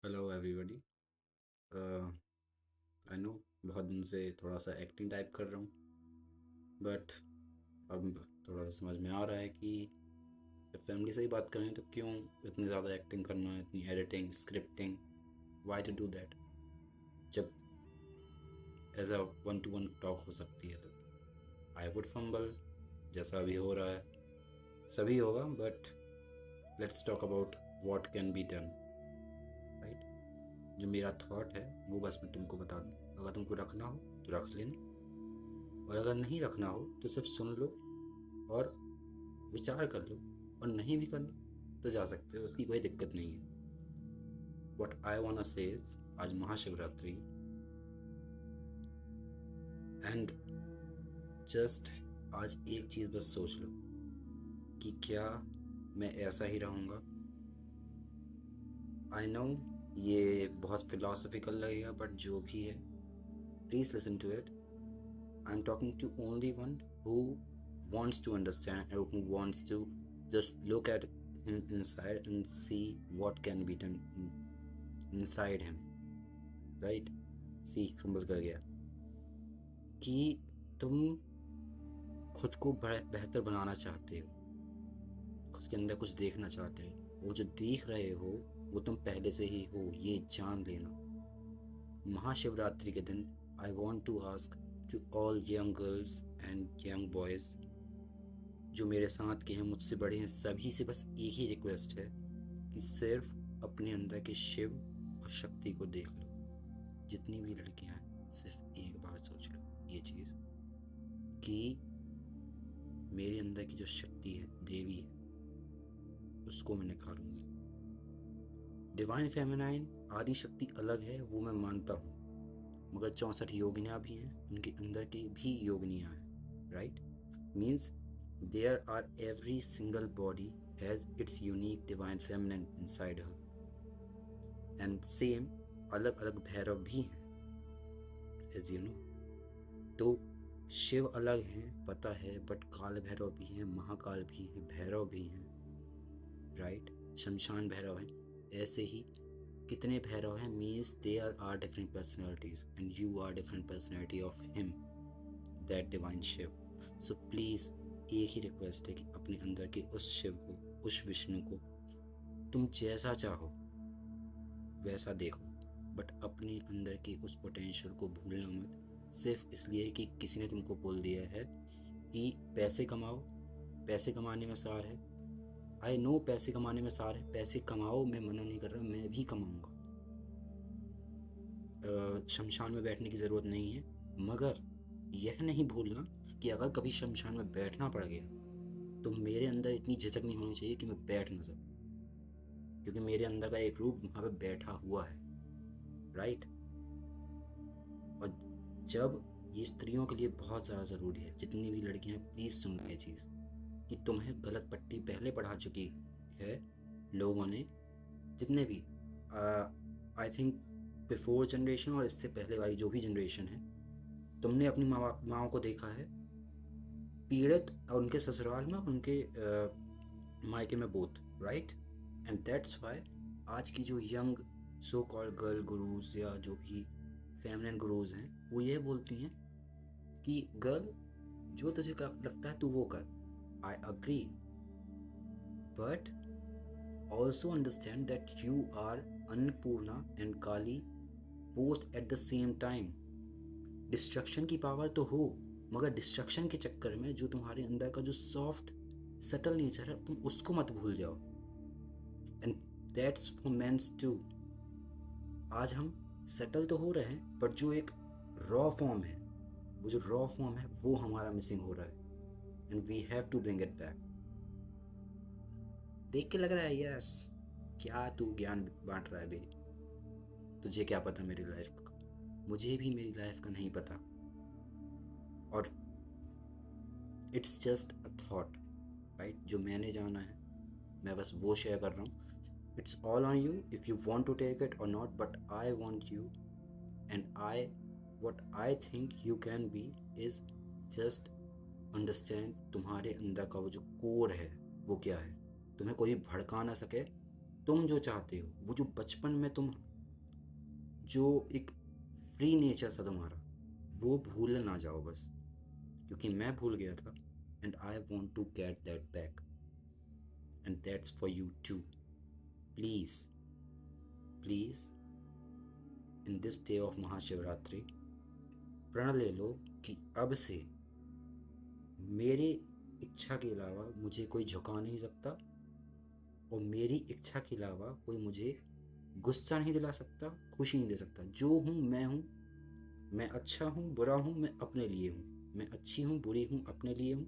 Hello everybody. I know बहुत दिन से थोड़ा सा एक्टिंग टाइप कर रहा हूँ, बट अब थोड़ा सा समझ में आ रहा है कि जब फैमिली से ही बात करें तो क्यों इतनी ज़्यादा एक्टिंग करना, इतनी editing, scripting, why to do that जब as a one to one talk हो सकती है। तो आई वुड फंबल जैसा अभी हो रहा है, सभी होगा, but let's talk about what can be done, right. जो मेरा थॉट है वो बस मैं तुमको बता दूँ, अगर तुमको रखना हो तो रख लेना, और अगर नहीं रखना हो तो सिर्फ सुन लो और विचार कर लो, और नहीं भी करना तो जा सकते हो, उसकी कोई दिक्कत नहीं है। वट आई वांट से आज महाशिवरात्रि, एंड जस्ट आज एक चीज़ बस सोच लो कि क्या मैं ऐसा ही रहूँगा। आई नो ये बहुत फिलोसफिकल लगेगा, बट जो भी है please listen to it. I am talking to only one who wants to understand and who wants to just look at him inside and see what can be done inside him, right? C fumble कर गया कि तुम खुद को बेहतर बनाना चाहते हो, खुद के अंदर कुछ देखना चाहते हो, वो जो देख रहे हो वो तुम पहले से ही हो, ये जान लेना। महाशिवरात्रि के दिन I want to ask to all young girls and young boys जो मेरे साथ के हैं, मुझसे बड़े हैं, सभी से बस एक ही रिक्वेस्ट है कि सिर्फ अपने अंदर के शिव और शक्ति को देख लो। जितनी भी लड़कियां हैं सिर्फ एक बार सोच लो ये चीज़ कि मेरे अंदर की जो शक्ति है, देवी है, उसको मैं निखारूंगी। डिवाइन फेमिनाइन आदि शक्ति अलग है, वो मैं मानता हूँ, मगर 64 योगिनियाँ भी हैं, उनके अंदर की भी योगिनियाँ हैं, right. Means there are every single body has its unique divine feminine inside her, and same अलग अलग भैरव भी हैं, एज यू नो। तो शिव अलग हैं पता है, बट काल भैरव भी हैं, महाकाल भी हैं, भैरव भी हैं, राइट। शमशान भैरव हैं, ऐसे ही कितने भैरव हैं। Means there are different personalities and you are different personality of him, that divine Shiv. So please एक ही रिक्वेस्ट है कि अपने अंदर के उस शिव को, उस विष्णु को तुम जैसा चाहो वैसा देखो, बट अपने अंदर के उस पोटेंशियल को भूलना मत, सिर्फ इसलिए कि किसी ने तुमको बोल दिया है कि पैसे कमाओ, पैसे कमाने में सार है। आई नो पैसे कमाने में सार है, पैसे कमाओ, मैं मना नहीं कर रहा, मैं भी कमाऊंगा। शमशान में बैठने की ज़रूरत नहीं है, मगर यह नहीं भूलना कि अगर कभी शमशान में बैठना पड़ गया तो मेरे अंदर इतनी झिझक नहीं होनी चाहिए कि मैं बैठ ना सकूं, क्योंकि मेरे अंदर का एक रूप वहाँ पे बैठा हुआ है, राइट। और जब ये स्त्रियों के लिए बहुत ज़्यादा ज़रूरी है, जितनी भी लड़कियां हैं प्लीज़ सुन लो ये चीज़ कि तुम्हें गलत पट्टी पहले पढ़ा चुकी है लोगों ने, जितने भी आई थिंक बिफोर जनरेशन और इससे पहले वाली जो भी जनरेशन है, तुमने अपनी माओ को देखा है पीड़ित, और उनके ससुराल में, उनके मायके में, both, right. And that's why आज की जो young so called girl gurus या जो भी फेमिनिन गुरुज हैं, वो ये बोलती हैं कि गर्ल जो तुझे लगता है तू वो कर। I agree, but also understand that you are Annapurna and Kali both at the same time. Destruction की पावर तो हो, मगर डिस्ट्रक्शन के चक्कर में जो तुम्हारे अंदर का जो सॉफ्ट सटल नेचर है तुम उसको मत भूल जाओ, and that's for men's too. आज हम सेटल तो हो रहे हैं, बट जो एक रॉ फॉर्म है, वो जो रॉ फॉर्म है वो हमारा मिसिंग हो रहा है, and we have to bring it back. देख के लग रहा है यस क्या तू ज्ञान बांट रहा है बे, तुझे क्या पता मेरी लाइफ का, मुझे भी मेरी लाइफ का नहीं पता, और it's just a thought, right. जो मैंने जाना है मैं बस वो शेयर कर रहा हूँ। It's all on you if you want to take it और not, but I want you, and I what I think you can be is just understand तुम्हारे अंदर का वो जो कोर है वो क्या है, तुम्हें कोई भड़का ना सके। तुम जो चाहते हो, वो जो बचपन में तुम जो एक फ्री नेचर था तुम्हारा, वो भूल ना जाओ बस, क्योंकि मैं भूल गया था, and I want to get that back, and that's for you too. Please please, in this day of Mahashivratri, प्रण ले लो कि अब से मेरी इच्छा के अलावा मुझे कोई झुका नहीं सकता, और मेरी इच्छा के अलावा कोई मुझे गुस्सा नहीं दिला सकता, खुशी नहीं दे सकता। जो हूँ मैं हूँ, मैं अच्छा हूँ बुरा हूँ मैं अपने लिए हूँ, मैं अच्छी हूँ बुरी हूँ अपने लिए हूँ,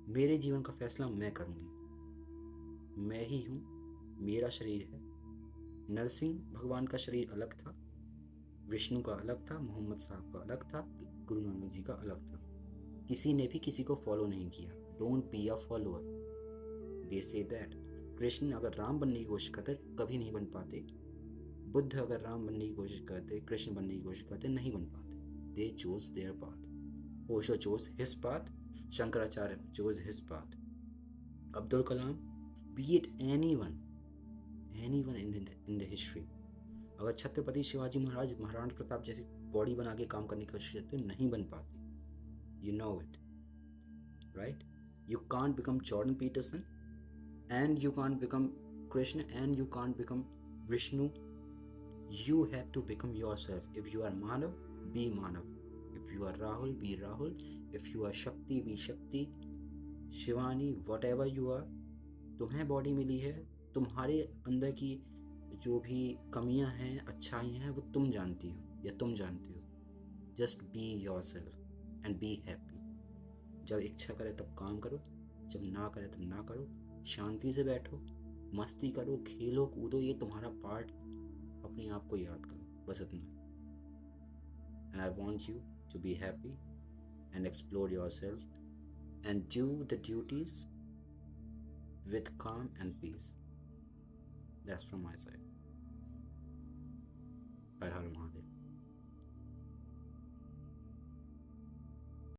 मेरे जीवन का फैसला मैं करूँगी, मैं ही हूँ, मेरा शरीर है। नरसिंह भगवान का शरीर अलग था, विष्णु का अलग था, मोहम्मद साहब का अलग था, गुरु नानक जी का अलग था। किसी ने भी किसी को फॉलो नहीं किया। Don't be a follower, they say that. Krishna अगर राम बनने की कोशिश करते कभी नहीं बन पाते, बुद्ध अगर राम बनने की कोशिश करते, कृष्ण बनने की कोशिश करते, नहीं बन पाते। They chose their path, Osho chose his path, Shankaracharya chose his path, Abdul Kalam, be it anyone in the history, अगर छत्रपति शिवाजी महाराज, महाराणा प्रताप जैसी बॉडी बना के काम करने की कोशिश करते, नहीं बन पाते। You know it, right? You can't become Jordan Peterson, and you can't become Krishna, and you can't become Vishnu. You have to become yourself. If you are Manav, be Manav. If you are Rahul, be Rahul. If you are Shakti, be Shakti. Shivani, whatever you are, तुम्हें body मिली है, तुम्हारे अंदर की जो भी कमियां हैं, अच्छाइयाँ हैं, वो तुम जानती हो या तुम जानते हो। Just be your self and be happy. जब इच्छा करे तब काम करो, जब ना करे तब ना करो, शांति से बैठो, मस्ती करो, खेलो कूदो, ये तुम्हारा पार्ट है। अपने आप को याद करो, बस इतना। And I want you to be happy and explore yourself and do the duties with calm and peace. That's from my side.